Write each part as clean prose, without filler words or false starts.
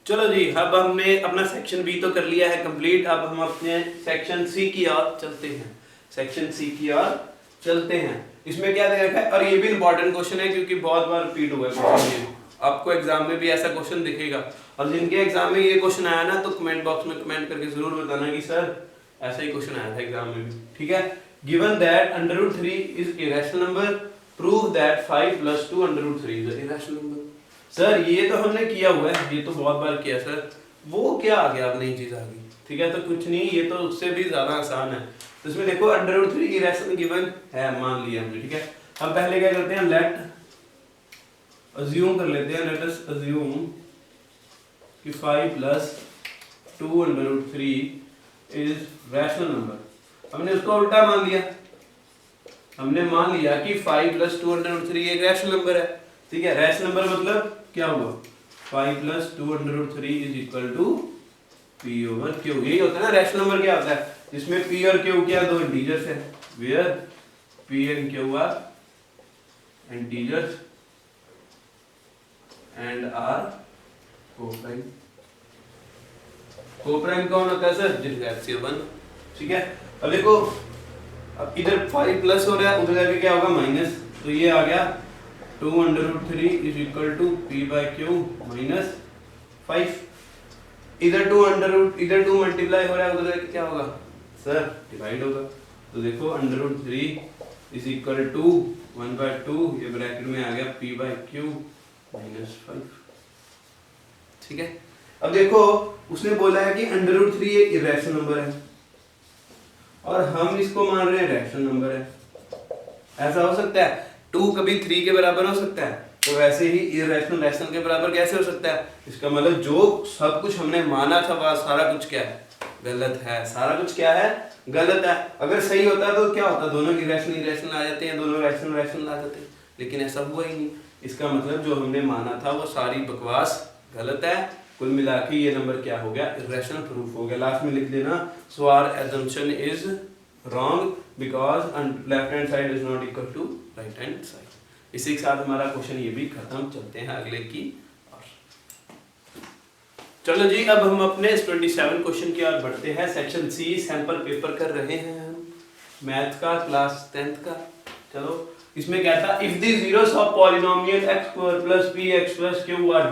चलो जी, अब हमने अपना सेक्शन बी तो कर लिया है कंप्लीट। अब हम अपने सेक्शन सी की ओर चलते हैं। सेक्शन सी की ओर चलते हैं। इसमें क्या दे रखा है, और ये भी इंपॉर्टेंट क्वेश्चन है क्योंकि बहुत बार रिपीट हुआ है क्वेश्चन। ये आपको एग्जाम में भी ऐसा क्वेश्चन दिखेगा, और जिनके एग्जाम में ये क्वेश्चन आया ना तो कमेंट बॉक्स में कमेंट करके जरूर बताना कि सर ऐसा ही क्वेश्चन आया था एग्जाम में भी। ठीक है, given that √3 is irrational number, prove that 5 + 2 √3 is irrational number. Sir ये तो हमने किया हुआ है, ये तो बहुत बार किया सर, वो क्या आ गया, अब नई चीज आ गई। ठीक है, तो कुछ नहीं, ये तो उससे भी ज्यादा आसान है। तो इसमें देखो √3 इरेशनल गिवन है, मान लिया हमने। ठीक है, हम पहले क्या करते हैं, लेट अज्यूम कर लेते हैं, लेट अस अज्यूम कि 5 + 2 √3 इज रैशनल नंबर। हमने उसको उल्टा मान लिया, हमने मान लिया कि 5 + 2 √3 एक रैशनल नंबर है। ठीक है, रैशनल नंबर मतलब क्या हुआ, 5 + 2 √3 = P/Q। यही होता है ना रैशनल नंबर, क्या होता है जिसमें P और Q क्या दो इंटीजर्स है, where P and Q are integers and are coprime. Coprime कौन होता है सर, जिसका HCl1। ठीक है, अब देखो, अब इधर 5 प्लस हो रहा है, उधर जाके क्या होगा माइनस, तो ये आ गया 2 √3 = P/Q - 5। इधर 2 मल्टीप्लाई हो रहा है, उधर जाके क्या होगा सर, डिवाइड होगा। तो देखो √3 = 1/2, ये ब्रैकेट में आ गया P/Q - 5। ठीक है, अब देखो उसने बोला है कि √3 एक इरेशनल नंबर है और हम इसको मान रहे हैं रैशनल नंबर है। ऐसा हो सकता है 2 कभी 3 के बराबर हो सकता है, तो वैसे ही इरेशनल रैशनल के बराबर कैसे हो सकता है। इसका मतलब जो सब कुछ हमने माना था वह सारा कुछ क्या है, गलत है। सारा कुछ क्या है, गलत है। अगर सही होता तो क्या होता, दोनों इरेशनल आ जाते हैं, दोनों रैशनल आ जाते हैं, लेकिन ऐसा हुआ ही नहीं। इसका मतलब जो हमने माना था वो सारी बकवास गलत है। कुल मिला के ये नंबर क्या हो गया, इरेशनल प्रूफ हो गया। लास्ट में लिख देना, so our assumption is wrong because left hand side is not equal to right hand side। इसी के साथ हमारा क्वेश्चन ये भी खत्म। चलते हैं अगले की और चलो जी, अब हम अपने 27 क्वेश्चन की ओर बढ़ते हैं। सेक्शन सी, सैंपल पेपर कर रहे हैं हम मैथ का, क्लास 10th का। चलो, इसमें क्या था, if the zeros of polynomial x² + px + q are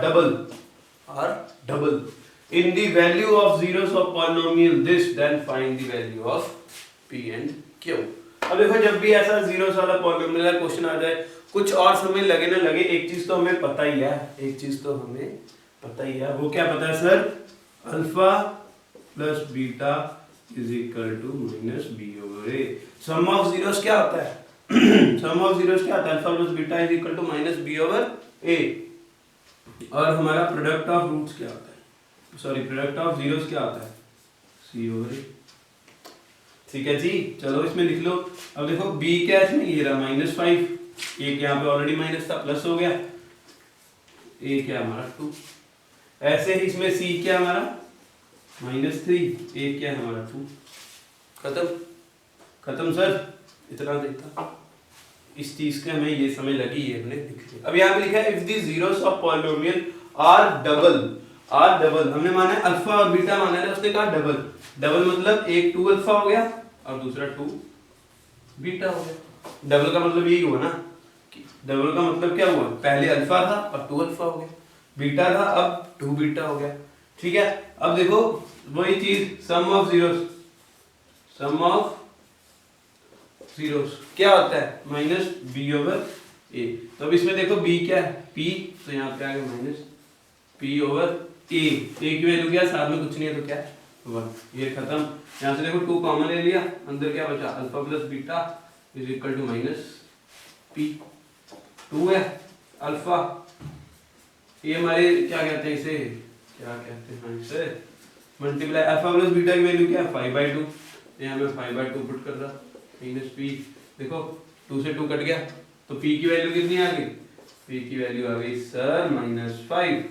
double in the value of zeros of polynomial this, then find the value of p and q। अब देखो, जब भी ऐसा जीरोस वाला पॉलिनोमियल का क्वेश्चन आ जाए, कुछ और समय लगे ना लगे, एक चीज तो हमें पता ही है, एक चीज तो हमें पता ही है। वो क्या पता है sir, alpha + beta = -b/a। Sum of zeros क्या होता है सम ऑफ जीरोस क्या होता है, अल्फा + बीटा -b/a। और हमारा प्रोडक्ट ऑफ रूट्स क्या होता है, सॉरी प्रोडक्ट ऑफ जीरोस क्या होता है, c/a। ठीक है जी, चलो इसमें लिख लो। अब देखो b क्या है इसमें, ये रहा -5, एक यहाँ पे ऑलरेडी माइनस था, प्लस हो गया, a क्या हमारा 2। ऐसे ही इसमें c क्या हमारा -3, a क्या हमारा 2। खत्म खत्म सर, इतना देखता। इस चीज के हमें ये समझ लगी, ये हमने लिख लिया। अब यहाँ पे लिखा है if the zeros of polynomial are double, हमने माना है अल्फा और बीटा माना है, उसने कहा डबल मतलब एक 2 अल्फा हो गया और दूसरा 2 बीटा हो गया। डबल का मतलब यही हुआ ना, डबल का मतलब क्या हुआ, पहले अल्फा था अब 2 अल्फा हो गया, बीटा था अब 2 बीटा हो गया। ठीक है, अब देखो वही चीज, सम ऑफ जीरोस क्या होता है, -b/a। तो अब इसमें देखो b क्या है, p, तो यहाँ पे आ गया -p/a। की वैल्यू क्या, साथ में कुछ नहीं है तो क्या 1, ये खत्म। यहाँ से देखो 2 कॉमन ले लिया, अंदर क्या बचा, अल्फा + बीटा = -p। 2 है अल्फा, ये हमारे क्या कहते हैं इसे, क्या कहते हैं इसे, मल्टीप्लाई अल्फा + बीटा की वैल्यू क्या है 5/2, यहाँ पे 5/2 पुट कर रहा, -p। देखो 2 से 2 कट गया, तो p की वैल्यू कितनी आ गई, p की वैल्यू आ गई सर -5।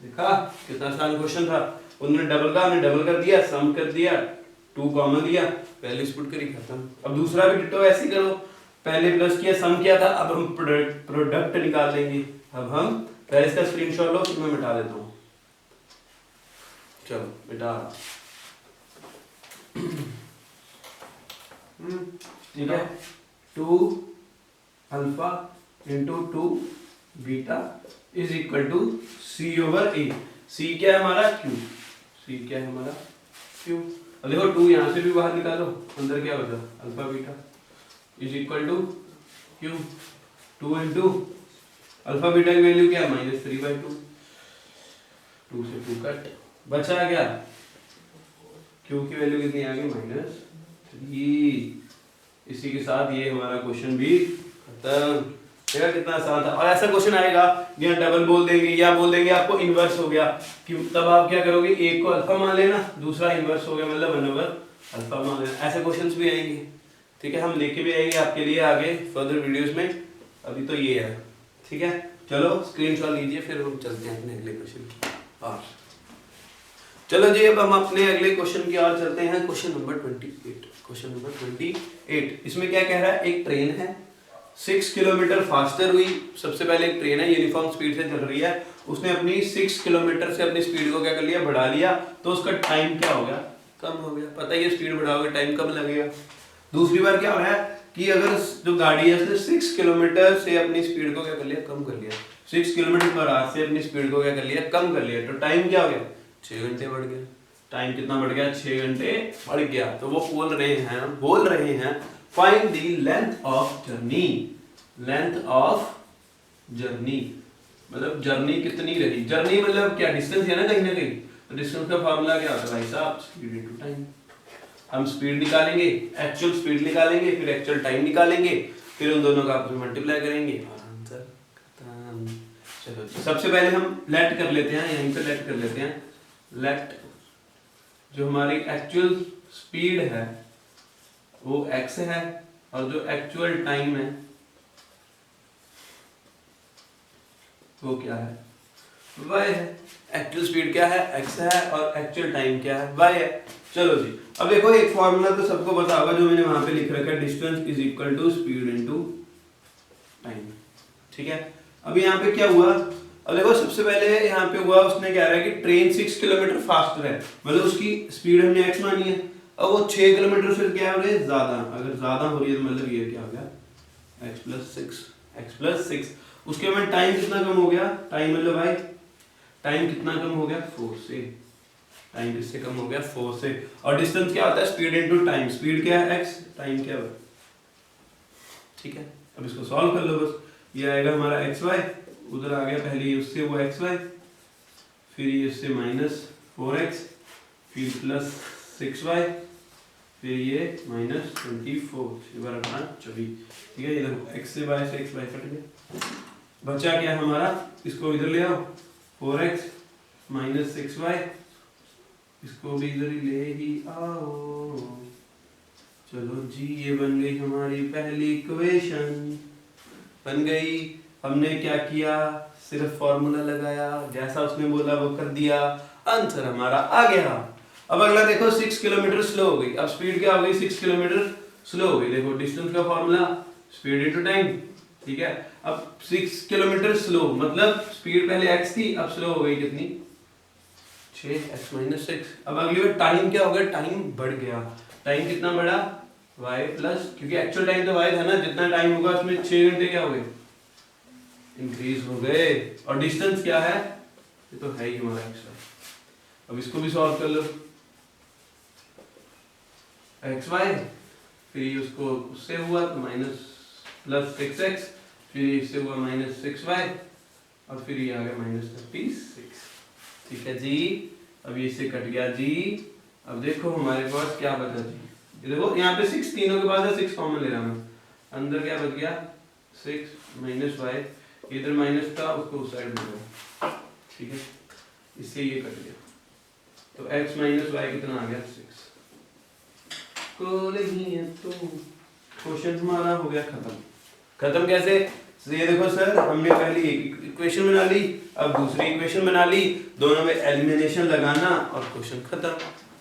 देखा कितना आसान क्वेश्चन था। उन्होंने डबल का, हमने डबल कर दिया, सम कर दिया, 2 कॉमन लिया, वैल्यूज पुट करी, खत्म। अब दूसरा भी डिटो ऐसे ही करो, पहले प्लस किया, सम किया था, अब हम प्रोडक्ट निकाल लेंगे। अब हम पहले इसका स्क्रीनशॉट लो, फिर मैं मिटा देता हूँ। चलो बेटा ठीक है, 2 alpha into 2 beta is equal to C over A. C क्या है हमारा? क्यू। सी क्या है हमारा? क्यू। अब देखो 2 यहाँ से भी बाहर निकालो, अंदर क्या बचा? Alpha beta is equal to q. 2 into alpha beta की वैल्यू क्या है? -3/2। 2 से 2 कट, बचा क्या? क्यू की वैल्यू कितनी आ गई? -3। इसी के साथ ये हमारा क्वेश्चन भी खत्म। देखा कितना आसान था। और ऐसा क्वेश्चन आएगा या डबल बोल देंगे या बोल देंगे आपको इनवर्स हो गया, कि तब आप क्या करोगे? एक को अल्फा मान लेना, दूसरा इनवर्स हो गया मतलब 1/अल्फा मान लेना। ऐसे क्वेश्चंस भी आएंगे, ठीक है, हम लेके भी आएंगे आपके लिए आगे फर्दर वीडियोस में। अभी तो ये है, ठीक है। चलो स्क्रीनशॉट लीजिए, फिर हम चलते हैं अपने अगले क्वेश्चन की और चलो जी अब हम अपने अगले क्वेश्चन की ओर चलते हैं। Question number 28। क्वेश्चन नंबर 28, इसमें क्या कह रहा है? एक ट्रेन है 6 किलोमीटर फास्टर हुई। सबसे पहले एक ट्रेन है यूनिफॉर्म स्पीड से चल रही है, उसने अपनी 6 किलोमीटर से अपनी स्पीड को क्या कर लिया? बढ़ा लिया। तो उसका टाइम क्या हो गया? कम हो गया। पता ही है स्पीड बढ़ाओगे टाइम कम लगेगा। दूसरी बार क्या हो रहा है कि अगर जो गाड़ी है उसने 6 किलोमीटर से अपनी स्पीड को क्या कर लिया? कम कर लिया। 6 किलोमीटर पर आवर से अपनी स्पीड को क्या कर लिया? कम कर लिया। तो टाइम क्या हो गया? 6 घंटे बढ़ गया। टाइम कितना बढ़ गया? 6 घंटे बढ़ गया। तो वो बोल रहे हैं find the length of journey. Length of journey मतलब जर्नी कितनी रही? जर्नी मतलब क्या? डिस्टेंस है ना कहीं ना कहीं। तो डिस्टेंस का फार्मूला क्या होता है भाई साहब? Speed into time. हम स्पीड निकालेंगे, एक्चुअल स्पीड निकालेंगे, फिर एक्चुअल टाइम निकालेंगे, फिर उन दोनों का आपस में मल्टीप्लाई करेंगे और आंसर खत्म। चलो सबसे पहले हम लेट कर लेते हैं, यहीं पे लेट कर लेते हैं। लेट जो हमारी एक्चुअल स्पीड है वो x है और जो एक्चुअल टाइम है वो क्या है? y है। एक्चुअल स्पीड क्या है? x है और एक्चुअल टाइम क्या है? y है। चलो जी अब देखो एक फॉर्मूला तो सबको पता होगा जो मैंने वहां पे लिख रखा है, distance is equal to speed into time, ठीक है। अब यहाँ पे क्या हुआ? अब देखो सबसे पहले यहाँ पे हुआ, उसने क्या रहा है कि ट्रेन 6 किलोमीटर फास्टर है, मतलब उसकी स्पीड हमने x मानी है। अब वो 6 किलोमीटर से क्या हो रही है? ज्यादा। अगर ज्यादा हो रही है तो मतलब ये क्या हो गया? x+6। उसके बाद टाइम कितना कम हो गया? टाइम मतलब भाई टाइम कितना कम हो गया? 4 से। टाइम किससे कम हो गया? 4 से। और डिस्टेंस क्या होता है? Speed into time. स्पीड क्या है? x, टाइम क्या है? ठीक है। अब इसको सॉल्व कर लो बस। ये आएगा हमारा xy, उधर आ गया पहले उससे वो xy, फिर ये उससे -4x, फिर +6y, फिर ये -24, इधर रखना 24, ठीक है। ये देखो x से xy कट गया, बचा क्या हमारा? इसको इधर ले आओ, 4x -6y, इसको भी इधर ही ले ही आओ। चलो जी ये बन गई हमारी पहली इक्वेशन, बन गई। हमने क्या किया? सिर्फ फॉर्मूला लगाया, जैसा उसने बोला वो कर दिया, आंसर हमारा आ गया। अब अगला देखो 6 किलोमीटर स्लो हो गई। अब स्पीड क्या हो गई? 6 किलोमीटर स्लो हो गई। देखो डिस्टेंस का फॉर्मूला स्पीड इनटू टाइम, ठीक है। अब 6 किलोमीटर स्लो मतलब स्पीड पहले x थी, अब स्लो हो गई कितनी? 6x-6। अब अगली बार टाइम क्या हो गया? टाइम बढ़ गया। टाइम कितना बढ़ा? y प्लस, क्योंकि एक्चुअल टाइम तो y था ना, जितना टाइम होगा उसमें 6 घंटे क्या हो गए? इंक्रीज हो गए। और डिस्टेंस क्या है? ये तो है ही हमारा x। अब इसको भी सॉल्व कर लो, xy, फिर उसको उससे हुआ तो +6x, फिर इससे हुआ -6y, और फिर ये आ गया -36, ठीक है जी। अब ये से कट गया जी। अब देखो हमारे पास क्या बचा जी? ये देखो यहाँ पे 6 तीनों के बाद 6 कॉमन ले रहा मैं, अंदर क्या बच गया? 6 -y, इधर माइनस था उसको उस साइड में, ठीक है। इससे ये कट गया तो x -y कितना आ गया? 6। को नहीं है तो क्वेश्चन हमारा हो गया खत्म। खत्म कैसे? ये देखो सर, हमने पहली एक इक्वेशन बना ली, अब दूसरी इक्वेशन बना ली, दोनों में एलिमिनेशन लगाना और क्वेश्चन खत्म।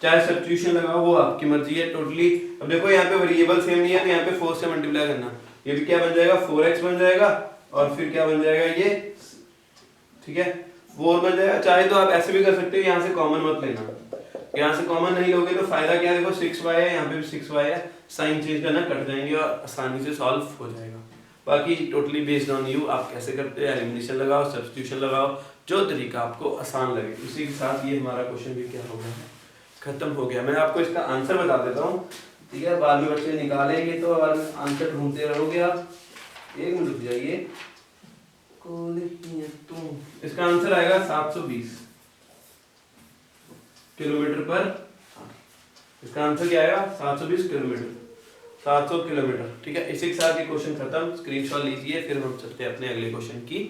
चाहे सब्स्टिट्यूशन लगाओ वो आपकी मर्जी है टोटली। अब देखो यहाँ पे वेरिएबल सेम नहीं है तो यहाँ पे 4 से मल्टीप्लाई करना, ये भी क्या बन जाएगा? 4x बन जाएगा, और फिर क्या बन जाएगा ये? ठीक है, 4 बन जाएगा। चाहे तो आप ऐसे भी कर सकते हो, यहाँ से कॉमन मत लेना, यहाँ से कॉमन नहीं लोगे तो फायदा क्या है, देखो 6y है, यहाँ पे भी 6y है, साइन चेंज करना, कट जाएंगे और आसानी से सॉल्व हो जाएगा। बाकी टोटली बेस्ड ऑन यू, आप कैसे करते हो, एलिमिनेशन लगाओ, सब्स्टिट्यूशन लगाओ, जो तरीका आपको आसान लगे। उसी के साथ ये हमारा क्वेश्चन भी क्या हो गया है, खत्म हो गया। मैं आपको इसका आंसर बता देता हूँ, ठीक है, बाद में बच्चे निकालेंगे तो बाद में आंसर ढूंढते रहोगे आप। एक मिनट रुक जाइए, इसका आंसर आएगा 720 किलोमीटर पर। इसका आंसर क्या आएगा, 720 किलोमीटर, 700 किलोमीटर, ठीक है। इसी के साथ ये क्वेश्चन खत्म, स्क्रीनशॉट लीजिए, फिर हम चलते हैं अपने अगले क्वेश्चन की।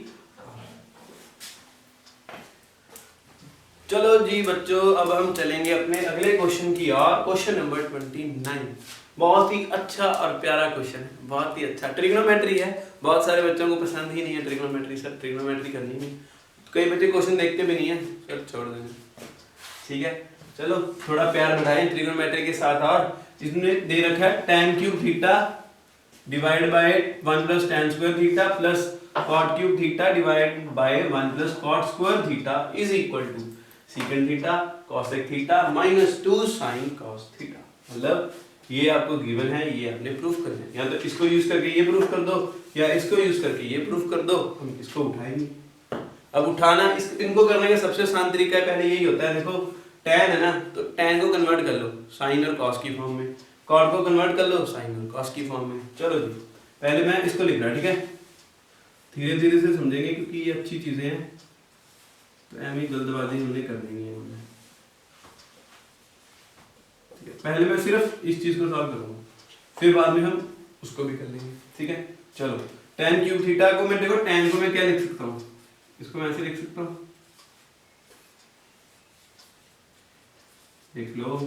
चलो जी बच्चों, अब हम चलेंगे अपने अगले क्वेश्चन की ओर। क्वेश्चन नंबर 29, बहुत ही अच्छा और प्यारा क्वेश्चन है, बहुत ही अच्छा। ट्रिग्नोमेट्री है, बहुत सारे बच्चों को पसंद ही नहीं है ट्रिग्नोमेट्री, सर ट्रिग्नोमेट्री करनी नहीं, कई बच्चे क्वेश्चन देखते भी नहीं है, सर छोड़ देंगे, ठीक है। चलो थोड़ा प्यार बढ़ाएं ट्रिग्नोमेट्री के साथ। और इसमें दे रखा है tan cube theta divide by 1 plus tan square theta plus cot cube theta divide by 1 plus cot square theta is equal to secant theta cosec theta minus 2 sin cos theta. मतलब ये आपको given है, ये आपने proof करना है। या तो इसको यूज करके ये प्रूफ कर दो, या इसको यूज करके ये प्रूफ कर दो। हम इसको उठाएंगे। अब उठाना इनको करने का सबसे आसान तरीका है, पहले यही होता है। देखो tan है ना, तो tan को कन्वर्ट कर लो साइन और cos की फॉर्म में, cot को कन्वर्ट कर लो साइन और cos की फॉर्म में। चलो जी, पहले मैं इसको लिख रहा, ठीक है, धीरे धीरे से समझेंगे क्योंकि ये अच्छी चीजें हैं, तो ऐसी जल्दबाजी हमने कर देंगे। पहले मैं सिर्फ इस चीज को सॉल्व करूंगा, फिर बाद में हम उसको भी कर लेंगे, ठीक है। चलो tan क्यूब थीटा को मैं, देखो tan को मैं क्या लिख सकता हूँ, इसको मैं ऐसे लिख सकता हूँ, देख लो,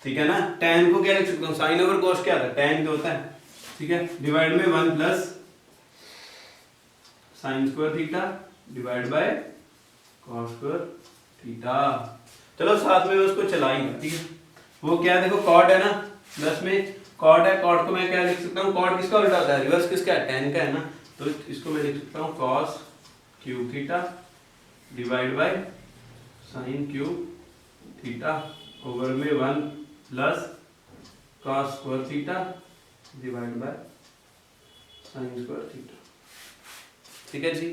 ठीक है ना। tan को क्या लिख सकता हूँ, साइन ओवर cos क्या था, tan जो होता है, ठीक है, डिवाइड में 1 plus sine square theta divide bye cos square theta. चलो साथ में उसको चलाएंगे, ठीक है। वो क्या है, देखो cot है ना, प्लस में cot है, cot को मैं क्या लिख सकता हूँ, cot किसका उल्टा होता है, रिवर्स किसका है, tan का है ना, तो इसको मैं लिख सकता हूँ cos cube theta divide by sine cube theta over में 1 plus cos square theta divide by sine square theta, ठीक है जी।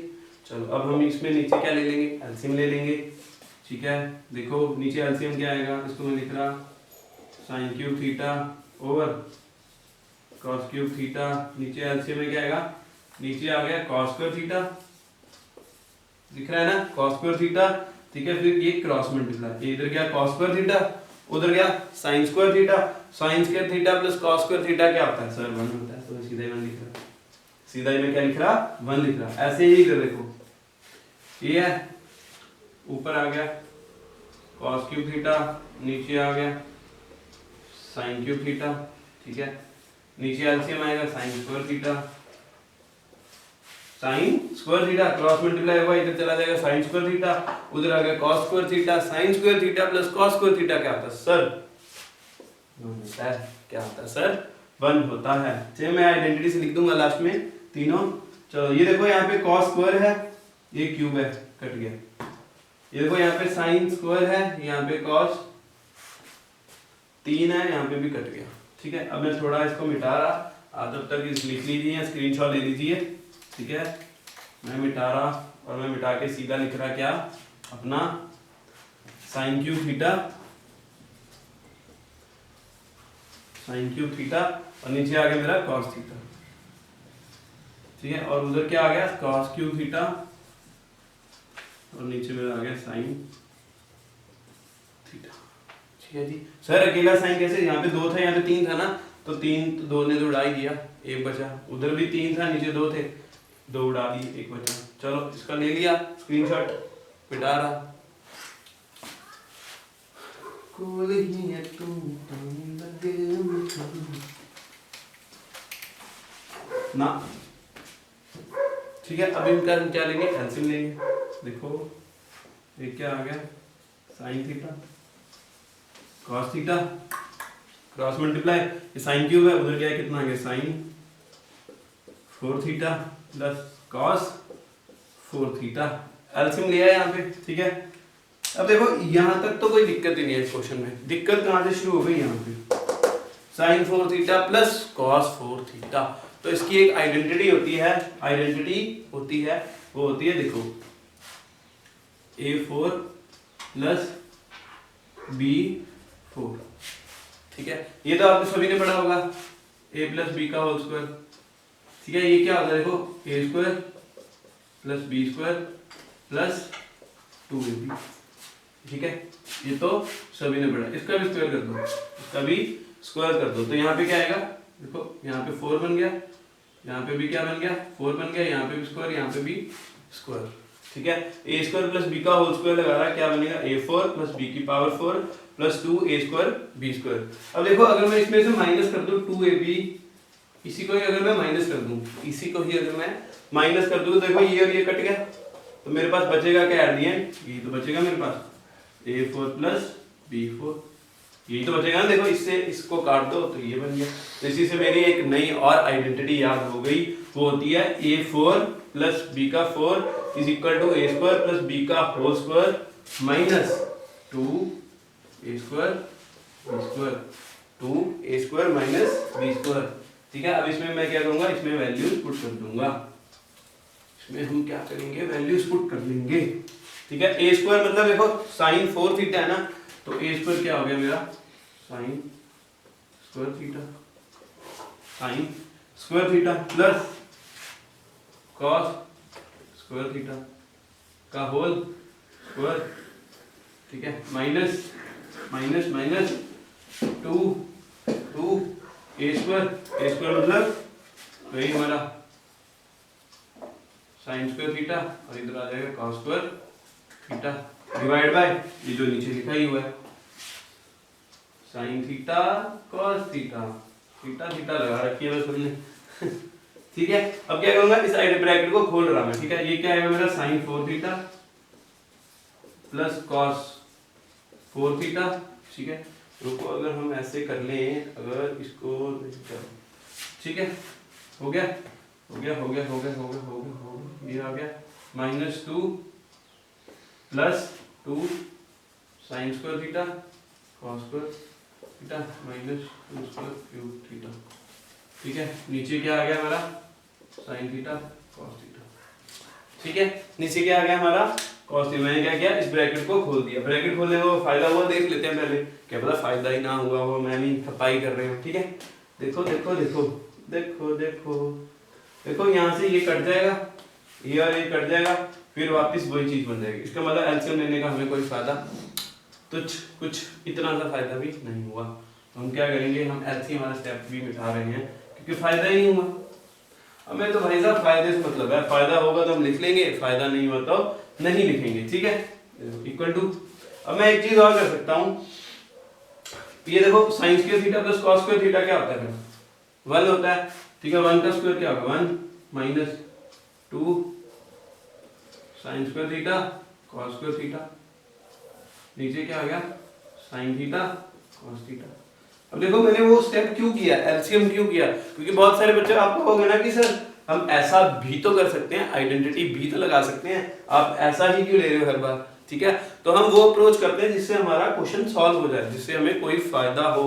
चलो अब हम इसमें नीचे क्या ले लेंगे, एलसीएम ले लेंगे, ठीक है। देखो नीचे एलसीएम क्या आएगा, इसको मैं लिख रहा sine cube theta over cos cube theta, नीचे एलसीएम में क्या आएगा, नीचे आ गया cos स्क्वायर थीटा, दिख रहा है ना, cos स्क्वायर थीटा, ठीक है। फिर ये क्रॉस मल्टीप्लाई, ये इधर गया cos स्क्वायर थीटा, उधर गया sin square theta, sin square theta plus cos square theta क्या होता है सर, 1 होता है, तो मैं सीधा ही 1 लिख रहा, सीधा ही मैं क्या लिख रहा, 1 लिख रहा। ऐसे ही इधर देखो, ये है ऊपर आ गया cos क्यूब थीटा, नीचे आ गया sin क्यूब थीटा, ठीक है। नीचे एलसीएम आएगा sin square theta, sin square theta cross multiply हुआ, इधर चला जाएगा sin स्क्वायर थीटा, उधर आ गया cos square theta, sin square theta plus cos square theta क्या होता है सर, 1 होता है, क्या होता है सर, 1 होता है। चलिए मैं आइडेंटिटी से लिख दूंगा लास्ट में तीनों। चलो ये देखो यहाँ पे cos स्क्वायर है, ये क्यूब है, कट गया। ये देखो यहाँ पे sin स्क्वायर है, यहाँ पे cos 3 है, यहाँ पे भी कट गया, ठीक है। अब मैं थोड़ा इसको मिटा रहा, आप तब तक लिख लीजिए, स्क्रीनशॉट ले लीजिए, ठीक है। मैं मिटा रहा और मैं मिटा के सीधा लिख रहा क्या, अपना sine cube theta, sine cube theta, और नीचे आ गया मेरा cos थीटा, ठीक है। और उधर क्या आ गया cos क्यूब थीटा, और नीचे मेरा आ गया साइन थीटा, ठीक है जी। सर अकेला साइन कैसे, यहाँ पे 2 था, यहाँ पे 3 था ना, तो 3 तो 2 ने तो उड़ा ही दिया, 1 बचा, उधर भी 3 था, नीचे 2 थे, 2 उड़ा दिए, 1 बचा। चलो इसका ले लिया स्क्रीनशॉट, मिटा रहा ना, ठीक है। अब इनका हम क्या लेंगे, एलसीएम लेंगे। देखो ये क्या आ गया, sine theta cos theta cross multiply, ये साइन क्यूब है, उधर क्या है, कितना आ गया sine 4 theta plus cos 4 theta, LCM लिया है यहाँ पे, ठीक है। अब देखो यहाँ तक तो कोई दिक्कत ही नहीं है इस क्वेश्चन में। दिक्कत कहाँ से शुरू हो गई, यहाँ पे sine 4 theta plus cos 4 theta. तो इसकी एक आइडेंटिटी होती है, वो होती है देखो A4 प्लस B4, ठीक है। ये तो आपने सभी ने पढ़ा होगा, a प्लस बी का होल स्क्वायर, ठीक है। ये क्या होता है देखो a square plus b square plus 2ab, ठीक है। ये तो सभी ने पढ़ा। इसका भी स्क्वायर कर दो, इसका भी स्क्वायर कर दो, तो यहाँ पे क्या आएगा देखो, यहाँ पे 4 बन गया, यहाँ पे भी क्या बन गया 4 बन गया, यहाँ पे भी स्क्वायर, यहाँ पे भी स्क्वायर, ठीक है। a स्क्वायर प्लस b का होल स्क्वायर लगा रहा है, क्या बनेगा a4 प्लस b की power 4 plus 2a square b square. अब देखो अगर मैं इसमें से माइनस कर दूं 2ab, इसी को ही अगर मैं माइनस कर दूं, तो देखो ये और ये कट गया, तो मेरे पास बचेगा क्या एट द एंड, ये तो बचेगा मेरे पास a4 प्लस b4, यही तो बचेगा ना। देखो इससे इसको काट दो तो ये बन गया। तो इसी से मेरी एक नई और आइडेंटिटी याद हो गई, वो होती है a4 प्लस b का 4 is equal to a square plus b का whole square minus 2a square b square, 2a square minus b square, ठीक है। अब इसमें मैं क्या करूंगा, इसमें वैल्यूज पुट कर दूंगा, इसमें हम क्या करेंगे वैल्यूज पुट कर लेंगे, ठीक है। a स्क्वायर मतलब देखो साइन 4 थीटा है ना, तो a स्क्वायर क्या हो गया मेरा sine square theta plus cos square theta का होल स्क्वायर, ठीक है, minus minus minus 2 a square मतलब वही हमारा साइन स्क्वायर थीटा, और इधर आ जाएगा cos square theta divide bye ये जो नीचे लिखा ही हुआ है sine theta cos theta, theta लगा रखी है बस हमने ठीक है। अब क्या करूंगा, इस साइड ब्रैकेट को खोल रहा मैं, ठीक है। ये क्या है मेरा sine 4 theta plus cos 4 theta, ठीक है। रुको अगर हम ऐसे कर लें, अगर इसको ठीक है, हो गया ये आ गया -2 plus 2 sine square theta cos square theta minus 2 square cube theta, ठीक है। नीचे क्या आ गया हमारा साइन थीटा कॉस थीटा, ठीक है। नीचे क्या आ गया हमारा कॉस थीटा। मैंने क्या किया, इस ब्रैकेट को खोल दिया। ब्रैकेट खोलने का फायदा हुआ देख लेते हैं पहले, क्या पता फायदा ही ना हुआ हो, मैं भी खपाई कर रहे हूँ, ठीक है। देखो देखो देखो देखो देखो देखो यहाँ से ये कट जाएगा, ये और ये कट जाएगा, फिर वापस वही चीज बन जाएगी। इसका मतलब एलसीएम लेने का हमें कोई फायदा कुछ इतना सा फायदा भी नहीं हुआ। तो हम क्या करेंगे, हम एलसीएम वाला स्टेप भी मिटा रहे हैं क्योंकि फायदा ही नहीं हुआ। हमें तो भाई साहब फायदे से मतलब है, फायदा होगा तो हम लिख लेंगे, फायदा नहीं हुआ तो नहीं लिखेंगे, ठीक है। इक्वल टू, अब मैं एक चीज और कर सकता हूँ, ये देखो sine square theta plus cos square theta क्या होता है, 1 होता है, ठीक है। 1 का स्क्वायर क्या होगा 1 minus 2 sine square theta cos square theta, नीचे क्या आ गया साइन थीटा कॉस थीटा। अब देखो मैंने वो स्टेप क्यों किया, एलसीएम क्यों किया, क्योंकि बहुत सारे बच्चे आपको कहोगे ना कि सर हम ऐसा भी तो कर सकते हैं, आइडेंटिटी भी तो लगा सकते हैं, आप ऐसा ही क्यों ले रहे हो हर बार, ठीक है। तो हम वो अप्रोच करते हैं जिससे हमारा क्वेश्चन सॉल्व हो जाए, जिससे हमें कोई फायदा हो।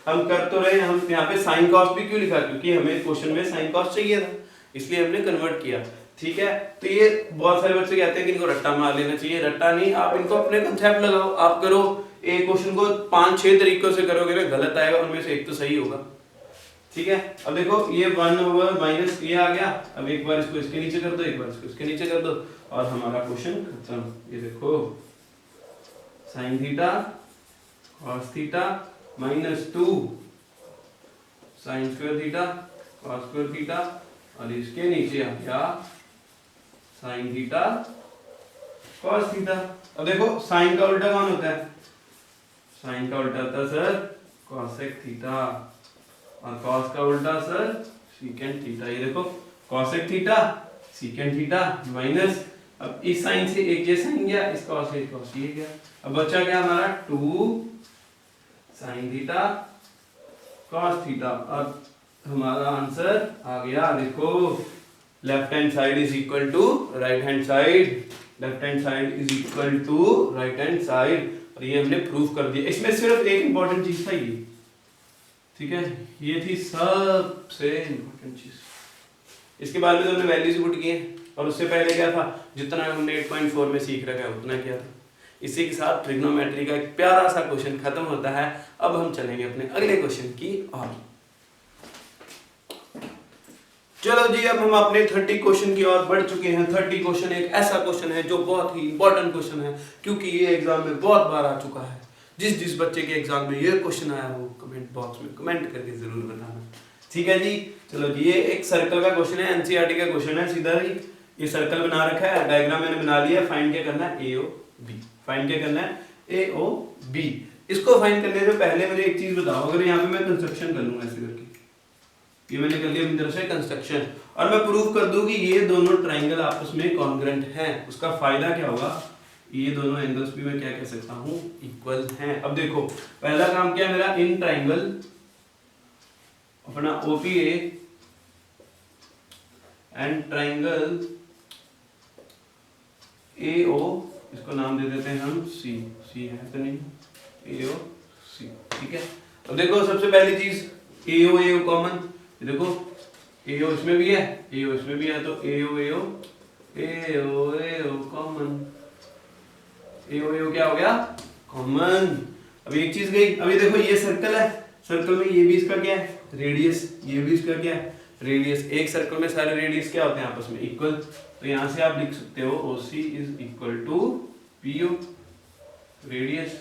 हम कर तो रहे, हम यहाँ पे साइन कॉस भी क्यों लिखा, क्योंकि हमें क्वेश्चन में साइन कॉस चाहिए था, इसलिए हमने कन्वर्ट किया, ठीक है। तो ये बहुत सारे बच्चे कहते हैं कि इनको रट्टा मार लेना चाहिए, रट्टा नहीं, आप इनको अपने कंसेप्ट लगाओ, आप करो। एक क्वेश्चन को 5-6 तरीकों से करोगे ना, गलत आएगा, उनमें से एक तो सही होगा, ठीक है। अब देखो ये 1 ओवर माइनस ये आ गया, अब एक बार इसको इसके नीचे कर दो, एक बार इसको इसके नीचे कर दो, और हमारा क्वेश्चन खत्म। ये देखो sine theta cos theta -2 sine square theta cos square theta, और इसके नीचे आ गया साइन थीटा कॉस थीटा। अब देखो साइन का उल्टा कौन होता है, साइन का उल्टा होता है सर कॉसेक थीटा, और कॉस का उल्टा सर सीकेंट थीटा। ये देखो cosec theta secant theta minus, अब इस साइन से एक ये साइन गया, इस कॉस से कॉस ये गया, अब बचा क्या हमारा 2 साइन थीटा कॉस थीटा। अब हमारा आंसर आ गया, देखो left hand side is equal to right hand side, left hand side is equal to right hand side, और ये हमने प्रूव कर दिया। इसमें सिर्फ एक इंपॉर्टेंट चीज था ये, ठीक है, ये थी सबसे इंपॉर्टेंट चीज। इसके बाद में तो हमने वैल्यूज पुट किए, और उससे पहले क्या था, जितना हमने 8.4 में सीख रखा है उतना किया था। इसी के साथ ट्रिग्नोमेट्री का एक प्यारा सा क्वेश्चन खत्म होता है। अब हम चलेंगे अपने अगले क्वेश्चन की ओर। चलो जी, अब हम अपने 30 क्वेश्चन की ओर बढ़ चुके हैं। 30 क्वेश्चन एक ऐसा क्वेश्चन है जो बहुत ही इंपॉर्टेंट क्वेश्चन है, क्योंकि ये एग्जाम में बहुत बार आ चुका है। जिस बच्चे के एग्जाम में ये क्वेश्चन आया हो कमेंट बॉक्स में कमेंट करके जरूर बताना, ठीक है जी। चलो जी, ये एक सर्कल का क्वेश्चन है, एनसीईआरटी का क्वेश्चन है। सीधा ही ये सर्कल बना रखा है, डायग्राम मैंने बना लिया। फाइंड क्या करना है, ए ओ बी। फाइंड क्या करना है, ए ओ बी। इसको फाइंड करने से पहले मुझे एक चीज बताओ, अगर यहाँ पे मैं कंस्ट्रक्शन कर लूंगा ऐसे करके, ये मैंने कर लिया अपनी तरफ से कंस्ट्रक्शन, और मैं प्रूव कर दूं कि ये दोनों ट्राइंगल आपस में कॉन्ग्रुएंट हैं, उसका फायदा क्या होगा, ये दोनों एंगल्स भी मैं क्या कह सकता हूं, इक्वल हैं। अब देखो, पहला काम क्या है मेरा, इन ट्राइंगल अपना ओपीए एंड ट्राइंगल एओ, इसको नाम दे देते हैं हम सी। सी है तो नहीं, एओ सी, ठीक है। अब देखो, सबसे पहली चीज एओ एओ कॉमन, देखो एओ इसमें भी है, एओ इसमें भी है, तो एओ एओ एओ एओ कॉमन, एओ एओ क्या हो गया, कॉमन। अब एक चीज गई। अब ये देखो, ये सर्कल है, सर्कल में ये भी इसका क्या है, रेडियस, ये भी इसका क्या है, रेडियस। एक सर्कल में सारे रेडियस क्या होते हैं, आपस में इक्वल। तो यहां से आप लिख सकते हो OC is equal to PO, radius.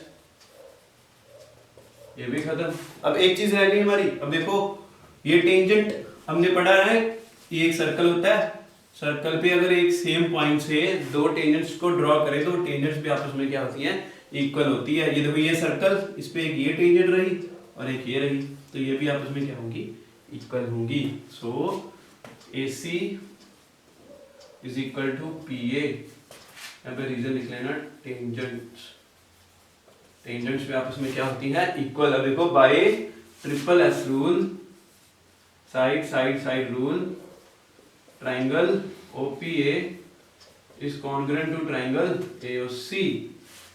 ये भी खत्म। अब एक चीज रह गई हमारी। अब देखो, ये टेंजेंट हमने पढ़ा है, ये एक सर्कल होता है, सर्कल पे अगर एक सेम पॉइंट से दो टेंजेंट्स को ड्रॉ करें तो टेंजेंट्स भी आपस में क्या होती हैं, इक्वल होती है। ये देखो, ये सर्कल, इस पे एक ये टेंजेंट रही और एक ये रही, तो ये भी आपस में क्या होंगी, इक्वल होंगी। So AC is equal to PA। यहाँ पे रीजन लिख लेना, टेंजेंट्स, टेंजेंट्स भी आपस में क्या होती है, इक्वल। अब देखो, by triple S rule, side side side rule, triangle OPA is congruent to triangle AOC,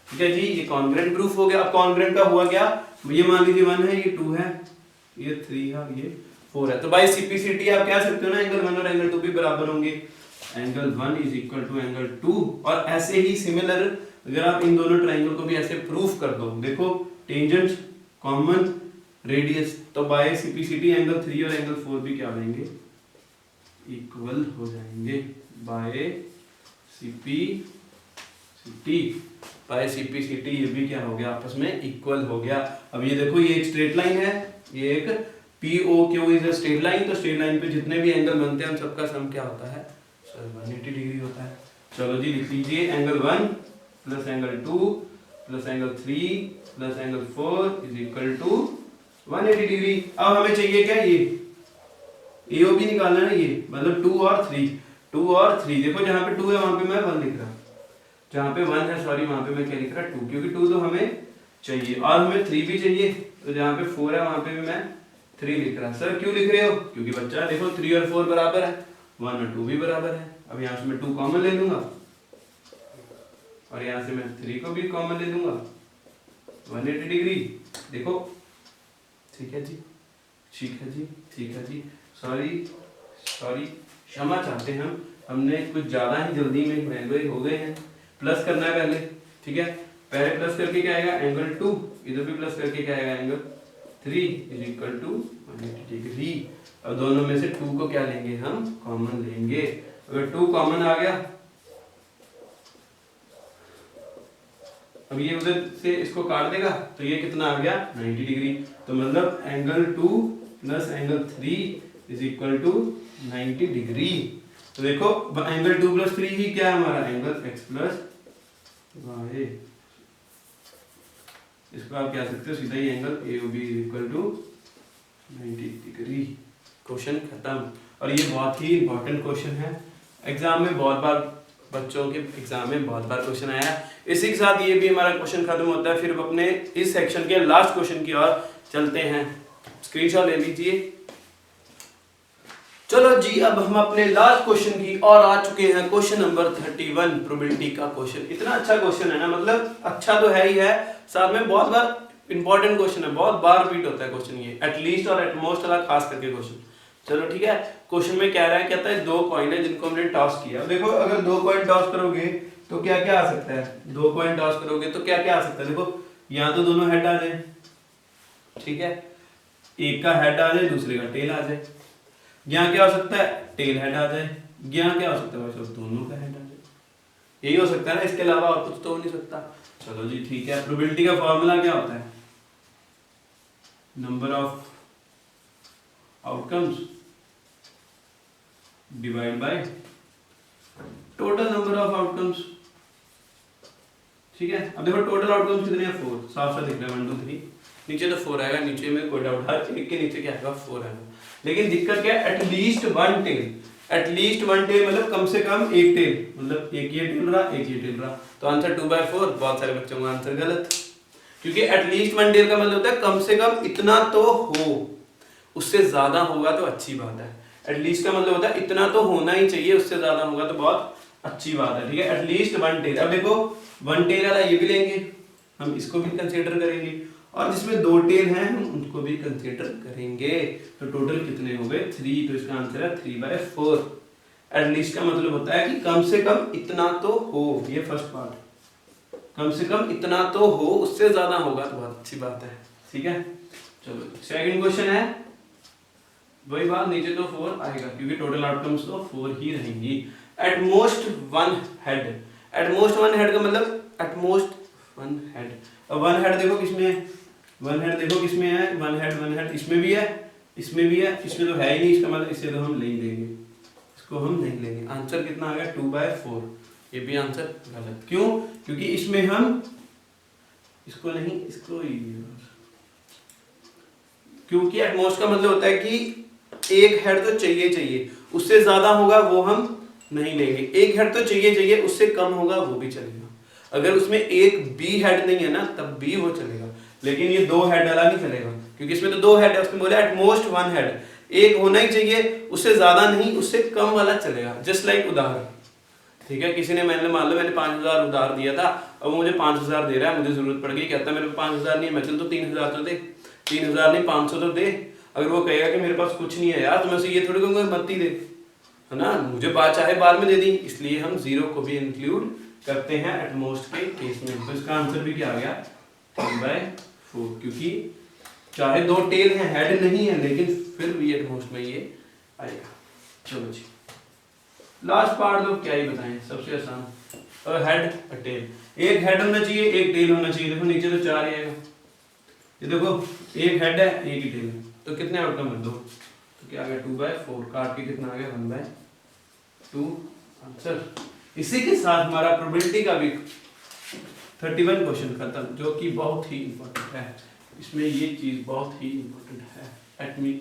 ठीक है जी। ये कॉन्ग्रुएंट प्रूफ हो गया। अब कॉन्ग्रुएंट का हुआ क्या, ये मान लीजिए 1 है, ये 2 है, ये 3 है, ये 4 है, तो बाय CPCT आप कह सकते हो ना, एंगल 1 और एंगल 2 भी बराबर होंगे। Angle 1 is equal to angle 2। और ऐसे ही सिमिलर अगर आप इन दोनों ट्राइंगल को भी ऐसे प्रूफ कर दो, देखो टेंजेंट कॉमन रेडियस, तो बाय CPCT एंगल 3 और एंगल 4 भी क्या हो जाएंगे, इक्वल हो जाएंगे। बाय CPCT, बाय CPCT ये भी क्या हो गया, आपस में इक्वल हो गया। अब ये देखो, ये एक स्ट्रेट लाइन है, ये एक POQ is a straight line, तो स्ट्रेट लाइन पे जितने भी एंगल बनते हैं उन सबका सम क्या होता है, 180 डिग्री होता है। चलो जी, लिख लीजिए, angle 1 plus angle 2 plus angle 3 plus angle 4 is equal to 180 degree. अब हमें चाहिए क्या, ये AO भी निकालना है ना, ये मतलब 2 और 3, 2 और 3। देखो, जहां पे 2 है वहां पे मैं 1 लिख रहा, जहां पे 1 है सॉरी वहां पे मैं क्या लिख रहा, 2, क्योंकि 2 तो हमें चाहिए और हमें 3 भी चाहिए, तो जहां पे 4 है वहां पे भी मैं 3 लिख रहा। सर क्यों लिख रहे हो, क्योंकि बच्चा देखो 3 और 4 बराबर है, 1 और 2 भी बराबर है। अब यहाँ से मैं 2 कॉमन ले लूंगा और यहाँ से मैं 3 को भी कॉमन ले लूंगा, 180 डिग्री। देखो, ठीक है जी, ठीक है जी, ठीक है जी। सॉरी क्षमा चाहते हैं हमने कुछ ज्यादा ही जल्दी में हो गए हैं। प्लस करना है पहले, ठीक है, पहले प्लस करके क्या आएगा, एंगल 2, इधर भी प्लस करके क्या आएगा, angle 3 is equal to 180 degree. अब दोनों में से 2 को क्या लेंगे, हम कॉमन लेंगे। अगर 2 कॉमन आ गया, अब ये उधर से इसको काट देगा, तो ये कितना आ गया, 90 डिग्री। तो मतलब angle 2 plus angle 3 is equal to 90 degree. तो देखो, एंगल 2 प्लस 3 ही क्या है हमारा, एंगल x प्लस वाई। इसको आप क्या सकते हो, सीधा ही angle AOB is equal to 90 degree. Question खत्म। और ये बहुत ही इंपॉर्टेंट क्वेश्चन है, एग्जाम में बहुत बार, बच्चों के एग्जाम में बहुत बार क्वेश्चन आया है। इसी के साथ ये भी हमारा क्वेश्चन खत्म होता है। फिर अपने इस सेक्शन के लास्ट क्वेश्चन की ओर चलते हैं। स्क्रीनशॉट ले लीजिए। चलो जी, अब हम अपने लास्ट क्वेश्चन की और आ चुके हैं। क्वेश्चन नंबर 31 प्रोबेबिलिटी का क्वेश्चन। इतना अच्छा क्वेश्चन है ना, मतलब अच्छा तो है ही है, साथ में बहुत बार इंपॉर्टेंट क्वेश्चन है, बहुत बार रिपीट होता है क्वेश्चन ये, एटलीस्ट और एटमोस्ट वाला खास करके क्वेश्चन। चलो ठीक है, क्वेश्चन में कह रहा है, कहता है दो कॉइन है जिनको हमने टॉस किया। अब देखो, अगर दो कॉइन टॉस करोगे तो क्या क्या आ सकता है, दो कॉइन टॉस करोगे तो क्या क्या आ सकता है। देखो यहाँ तो दोनों हेड आ जाए, ठीक है, एक का हेड आ जाए दूसरे का टेल आ जाए। यहाँ क्या हो सकता है, टेल हेड आ जाए। यहाँ क्या हो सकता है, बस दोनों का हेड आ जाए। यही हो सकता है ना, इसके अलावा और कुछ तो हो नहीं सकता। चलो जी ठीक है, प्रोबेबिलिटी का फॉर्मूला क्या होता है, number of outcomes divide by total number of outcomes. ठीक है, अब देखो टोटल आउटकम्स कितने हैं, 4, साफ साफ दिख रहा है 1 2 3, नीचे तो 4 आएगा, नीचे में कोई डाउट, हर एक के नीचे क्या आएगा 4 आएगा। लेकिन दिक्कत क्या है, at least one tail, at least one tail मतलब कम से कम एक टेल, मतलब एक ये टेल रहा एक ये टेल रहा, तो आंसर 2/4। बहुत सारे बच्चों का आंसर गलत, क्योंकि एटलीस्ट वन टेल का मतलब होता है कम से कम इतना तो हो, उससे ज्यादा होगा तो अच्छी बात है। एटलीस्ट का मतलब होता है इतना तो होना ही चाहिए, उससे ज्यादा होगा तो बहुत अच्छी बात है। ठीक है, एटलीस्ट वन टेल। अब देखो वन टेल वाला ये भी लेंगे, हम इसको भी कंसीडर करेंगे, और जिसमें दो टेल हैं हम उनको भी कंसीडर करेंगे। तो टोटल कितने हो गए, 3, तो इसका आंसर है 3/4। एटलीस्ट का मतलब होता है कि कम से कम इतना तो हो, ये फर्स्ट पार्ट, कम से कम इतना तो हो, उससे ज्यादा होगा तो बहुत अच्छी बात है। ठीक है, चलो सेकंड क्वेश्चन है, वही बात, नीचे तो 4 आएगा क्योंकि टोटल आउटकम्स तो 4 ही रहेंगी। At most one head, at most one head का मतलब एट मोस्ट वन हेड। अब वन हेड देखो किसमें है, वन हेड देखो किसमें है, वन हेड इसमें भी है, इसमें भी है, इसमें तो है ही नहीं, इसका मतलब इसे तो हम नहीं लेंगे, इसको हम नहीं लेंगे। आंसर कितना आ गया 2/4, ये भी आंसर गलत। क्यों, क्योंकि इसमें हम इसको नहीं, इसको क्योंकि एटमोस्ट का मतलब होता है कि एक हेड तो चाहिए चाहिए, उससे ज्यादा होगा वो हम नहीं लेंगे। एक हेड तो चाहिए, उससे कम होगा वो भी चलेगा। अगर उसमें एक भी हेड नहीं है ना तब भी वो चलेगा, लेकिन ये दो हेड वाला नहीं चलेगा, क्योंकि इसमें तो दो हेड है, उसने बोला एटमोस्ट वन हेड, एक होना ही चाहिए, उससे ज्यादा नहीं, उससे कम वाला चलेगा। जस्ट लाइक उधार, ठीक है, किसी ने मैंने मान लो मैंने 5,000 उधार दिया था, अब वो मुझे 5,000 दे रहा है, मुझे जरूरत पड़ गई, कहता है मेरे पास 5,000 नहीं है, मैं चल तो 3,000 तो दे, 3,000 नहीं 500 तो दे। अगर वो कहेगा कि मेरे पास कुछ नहीं है यार, तो मैं उसे ये थोड़ी कहूंगा मत ही दे, है ना, मुझे बात चाहे बाद में दे दी। इसलिए हम जीरो को भी इंक्लूड करते हैं एटमोस्ट के केस में। तो इसका आंसर भी क्या आ गया 3/4, क्योंकि चाहे दो टेल हैं, हेड नहीं है, लेकिन फिर भी एटमोस्ट में ये आएगा। चलो जी, लास्ट पार्ट तो क्या ही बताएं, सबसे आसान, हेड और टेल। एक हेड होना चाहिए, एक टेल होना चाहिए। देखो नीचे तो 4 ही आएगा, ये देखो एक हेड है एक ही टेल है, तो कितने आउटकम है 2, तो क्या आ गया 2/4, काट के कितना आ गया 1/2 आंसर। इसी के साथ हमारा प्रोबेबिलिटी का भी 31 क्वेश्चन खत्म, जो कि बहुत ही इंपॉर्टेंट है। इसमें ये चीज बहुत ही इंपॉर्टेंट है,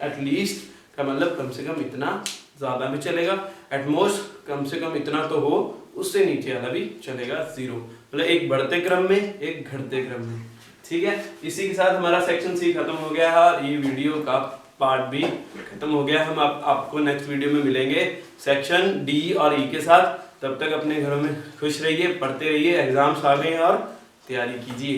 एटलीस्ट का मतलब कम से कम इतना, ज्यादा भी चलेगा, एटमोस्ट कम से कम इतना तो हो, उससे नीचे वाला भी चलेगा 0, मतलब एक बढ़ते क्रम में एक घटते क्रम में। ठीक है, इसी के साथ हमारा सेक्शन सी खत्म हो गया है, और ये वीडियो का पार्ट भी खत्म हो गया। हम आपको नेक्स्ट वीडियो में मिलेंगे सेक्शन डी और ई के साथ। तब तक अपने घरों में खुश रहिए, पढ़ते रहिए, एग्जाम्स आ गए हैं और तैयारी कीजिए।